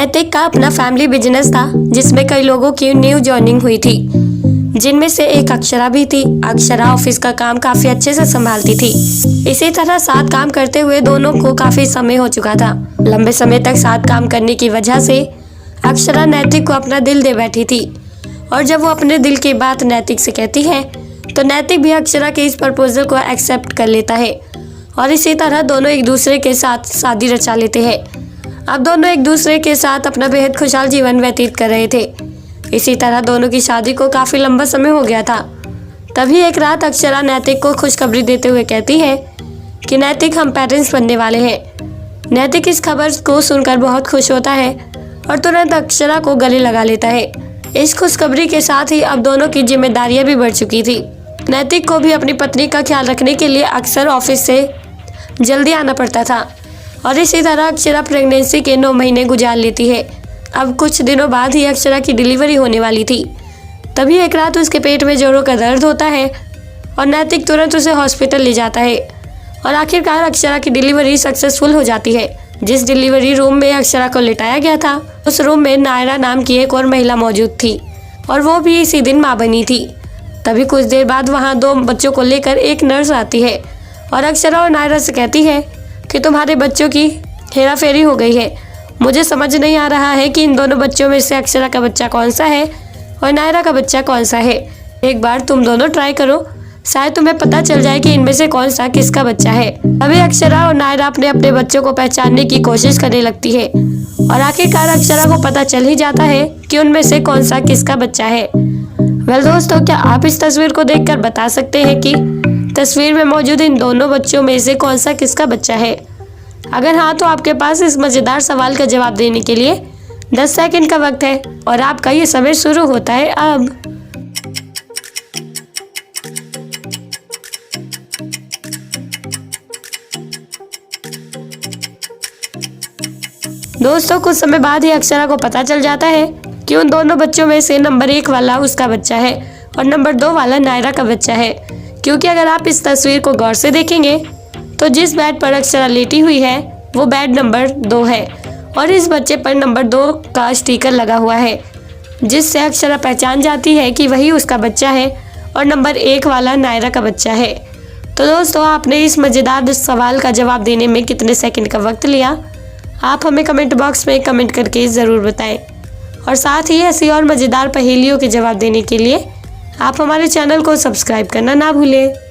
नैतिक का अपना फैमिली बिजनेस था जिसमें कई लोगों की न्यू जॉइनिंग हुई थी, जिनमें से एक अक्षरा भी थी। अक्षरा ऑफिस का काम काफी अच्छे से संभालती थी। इसी तरह साथ काम करते हुए दोनों को काफी समय हो चुका था। लंबे समय तक साथ काम करने की वजह से अक्षरा नैतिक को अपना दिल दे बैठी थी, और जब वो अपने दिल की बात नैतिक से कहती है तो नैतिक भी अक्षरा के इस प्रपोजल को एक्सेप्ट कर लेता है, और इसी तरह दोनों एक दूसरे के साथ शादी रचा लेते हैं। अब दोनों एक दूसरे के साथ अपना बेहद खुशहाल जीवन व्यतीत कर रहे थे। इसी तरह दोनों की शादी को काफी लंबा समय हो गया था। तभी एक रात अक्षरा नैतिक को खुशखबरी देते हुए कहती है कि नैतिक, हम पेरेंट्स बनने वाले हैं। नैतिक इस खबर को सुनकर बहुत खुश होता है और तुरंत अक्षरा को गले लगा लेता है। इस खुशखबरी के साथ ही अब दोनों की जिम्मेदारियां भी बढ़ चुकी थी। नैतिक को भी अपनी पत्नी का ख्याल रखने के लिए अक्सर ऑफिस से जल्दी आना पड़ता था, और इसी तरह अक्षरा प्रेगनेंसी के 9 महीने गुजार लेती है। अब कुछ दिनों बाद ही अक्षरा की डिलीवरी होने वाली थी। तभी एक रात उसके पेट में जोरों का दर्द होता है और नैतिक तुरंत उसे हॉस्पिटल ले जाता है, और आखिरकार अक्षरा की डिलीवरी सक्सेसफुल हो जाती है। जिस डिलीवरी रूम में अक्षरा को लिटाया गया था, उस रूम में नायरा नाम की एक और महिला मौजूद थी, और वो भी इसी दिन माँ बनी थी। तभी कुछ देर बाद वहाँ 2 बच्चों को लेकर एक नर्स आती है और अक्षरा और नायरा से कहती है कि तुम्हारे बच्चों की हेराफेरी हो गई है। मुझे समझ नहीं आ रहा है कि इन दोनों बच्चों में से अक्षरा का बच्चा कौन सा है और नायरा का बच्चा कौन सा है। एक बार तुम दोनों ट्राई करो, शायद तुम्हें पता चल जाए कि इनमें से कौन सा किसका बच्चा है। अभी अक्षरा और नायरा अपने अपने बच्चों को पहचानने की कोशिश करने लगती है, और आखिरकार अक्षरा को पता चल ही जाता है कि उनमें से कौन सा किसका बच्चा है। वेल दोस्तों, क्या आप इस तस्वीर को देखकर बता सकते हैं कि तस्वीर में मौजूद इन दोनों बच्चों में से कौन सा किसका बच्चा है? अगर हाँ, तो आपके पास इस मजेदार सवाल का जवाब देने के लिए 10 सेकंड का वक्त है, और आपका ये समय शुरू होता है अब। दोस्तों, कुछ समय बाद ही अक्षरा को पता चल जाता है कि उन दोनों बच्चों में से नंबर 1 वाला उसका बच्चा है और नंबर 2 वाला नायरा का बच्चा है। क्योंकि अगर आप इस तस्वीर को गौर से देखेंगे तो जिस बेड पर अक्षरा लेटी हुई है वो बेड नंबर 2 है, और इस बच्चे पर नंबर 2 का स्टिकर लगा हुआ है, जिससे अक्षरा पहचान जाती है कि वही उसका बच्चा है और नंबर 1 वाला नायरा का बच्चा है। तो दोस्तों, आपने इस मज़ेदार सवाल का जवाब देने में कितने सेकंड का वक्त लिया, आप हमें कमेंट बॉक्स में कमेंट करके ज़रूर बताएं। और साथ ही ऐसी और मज़ेदार पहेलियों के जवाब देने के लिए आप हमारे चैनल को सब्सक्राइब करना ना भूलें।